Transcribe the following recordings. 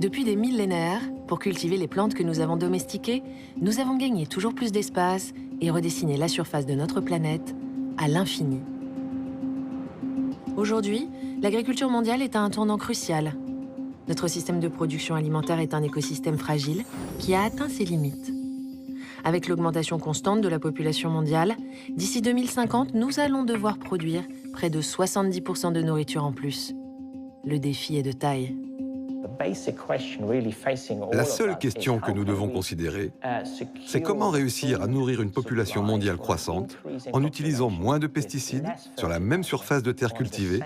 Depuis des millénaires, pour cultiver les plantes que nous avons domestiquées, nous avons gagné toujours plus d'espace et redessiné la surface de notre planète à l'infini. Aujourd'hui, l'agriculture mondiale est à un tournant crucial. Notre système de production alimentaire est un écosystème fragile qui a atteint ses limites. Avec l'augmentation constante de la population mondiale, d'ici 2050, nous allons devoir produire près de 70% de nourriture en plus. Le défi est de taille. La seule question que nous devons considérer, c'est comment réussir à nourrir une population mondiale croissante en utilisant moins de pesticides sur la même surface de terre cultivée,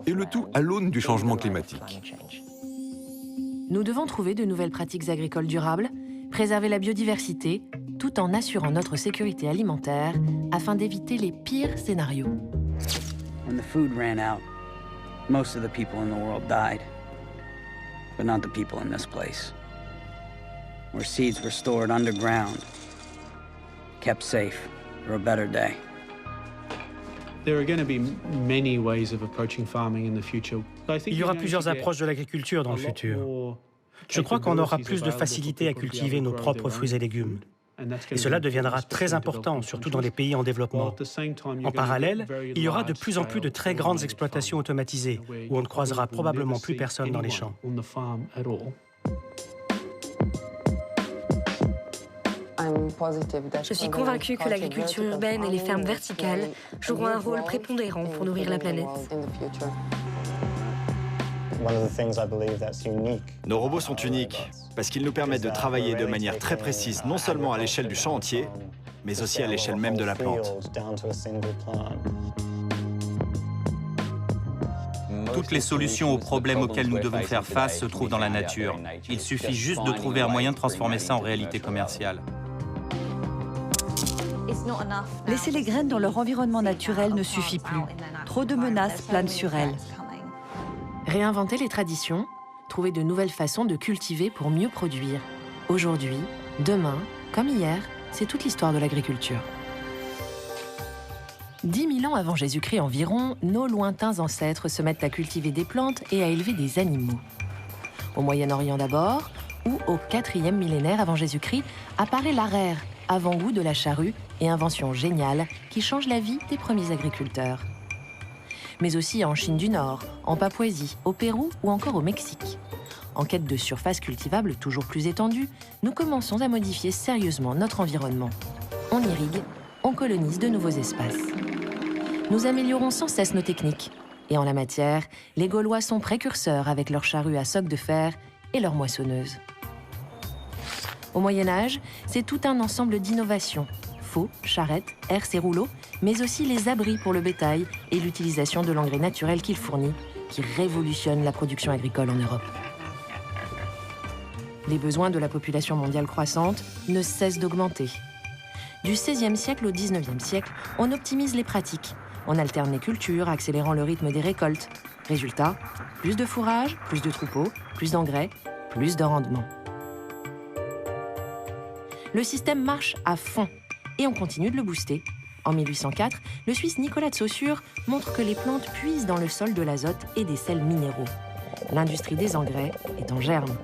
et le tout à l'aune du changement climatique. Nous devons trouver de nouvelles pratiques agricoles durables, préserver la biodiversité, tout en assurant notre sécurité alimentaire afin d'éviter les pires scénarios. When the food ran out, most of the people in the world died. But not the people in this place, where seeds were stored underground, kept safe for a better day. There are going to be many ways of approaching farming in the future. Il y aura plusieurs approches de l'agriculture dans le futur. Je crois qu'on aura plus de facilité à cultiver nos propres fruits et légumes. Et cela deviendra très important, surtout dans les pays en développement. En parallèle, il y aura de plus en plus de très grandes exploitations automatisées, où on ne croisera probablement plus personne dans les champs. Je suis convaincue que l'agriculture urbaine et les fermes verticales joueront un rôle prépondérant pour nourrir la planète. Nos robots sont uniques parce qu'ils nous permettent de travailler de manière très précise, non seulement à l'échelle du champ entier, mais aussi à l'échelle même de la plante. Toutes les solutions aux problèmes auxquels nous devons faire face se trouvent dans la nature. Il suffit juste de trouver un moyen de transformer ça en réalité commerciale. Laisser les graines dans leur environnement naturel ne suffit plus. Trop de menaces planent sur elles. Réinventer les traditions, trouver de nouvelles façons de cultiver pour mieux produire. Aujourd'hui, demain, comme hier, c'est toute l'histoire de l'agriculture. 10 000 ans avant Jésus-Christ environ, nos lointains ancêtres se mettent à cultiver des plantes et à élever des animaux. Au Moyen-Orient d'abord, où au 4e millénaire avant Jésus-Christ, apparaît l'arère, avant-goût de la charrue et invention géniale qui change la vie des premiers agriculteurs. Mais aussi en Chine du Nord, en Papouasie, au Pérou ou encore au Mexique. En quête de surfaces cultivables toujours plus étendues, nous commençons à modifier sérieusement notre environnement. On irrigue, on colonise de nouveaux espaces. Nous améliorons sans cesse nos techniques. Et en la matière, les Gaulois sont précurseurs avec leurs charrues à soc de fer et leurs moissonneuses. Au Moyen-Âge, c'est tout un ensemble d'innovations. Faux, charrettes, herses et rouleaux, mais aussi les abris pour le bétail et l'utilisation de l'engrais naturel qu'il fournit, qui révolutionne la production agricole en Europe. Les besoins de la population mondiale croissante ne cessent d'augmenter. Du XVIe siècle au XIXe siècle, on optimise les pratiques. On alterne les cultures, accélérant le rythme des récoltes. Résultat, plus de fourrage, plus de troupeaux, plus d'engrais, plus de rendement. Le système marche à fond et on continue de le booster. En 1804, le Suisse Nicolas de Saussure montre que les plantes puisent dans le sol de l'azote et des sels minéraux. L'industrie des engrais est en germe.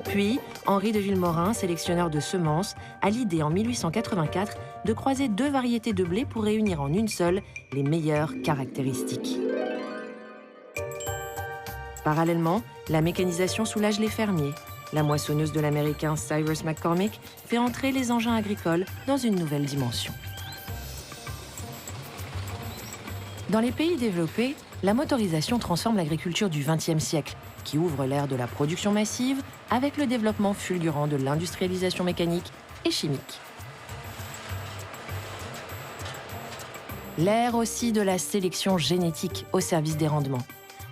Puis, Henri de Villemorin, sélectionneur de semences, a l'idée en 1884 de croiser 2 variétés de blé pour réunir en une seule les meilleures caractéristiques. Parallèlement, la mécanisation soulage les fermiers. La moissonneuse de l'Américain Cyrus McCormick fait entrer les engins agricoles dans une nouvelle dimension. Dans les pays développés, la motorisation transforme l'agriculture du XXe siècle, qui ouvre l'ère de la production massive avec le développement fulgurant de l'industrialisation mécanique et chimique. L'ère aussi de la sélection génétique au service des rendements,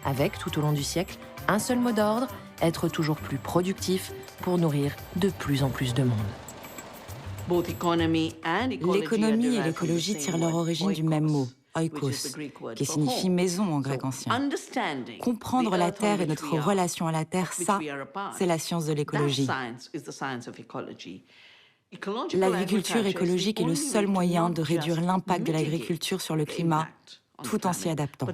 avec, tout au long du siècle, un seul mot d'ordre, être toujours plus productif pour nourrir de plus en plus de monde. L'économie et l'écologie tirent leur origine du même mot, oikos, qui signifie maison en grec ancien. Comprendre la Terre et notre relation à la Terre, ça, c'est la science de l'écologie. L'agriculture écologique est le seul moyen de réduire l'impact de l'agriculture sur le climat, tout en s'y adaptant.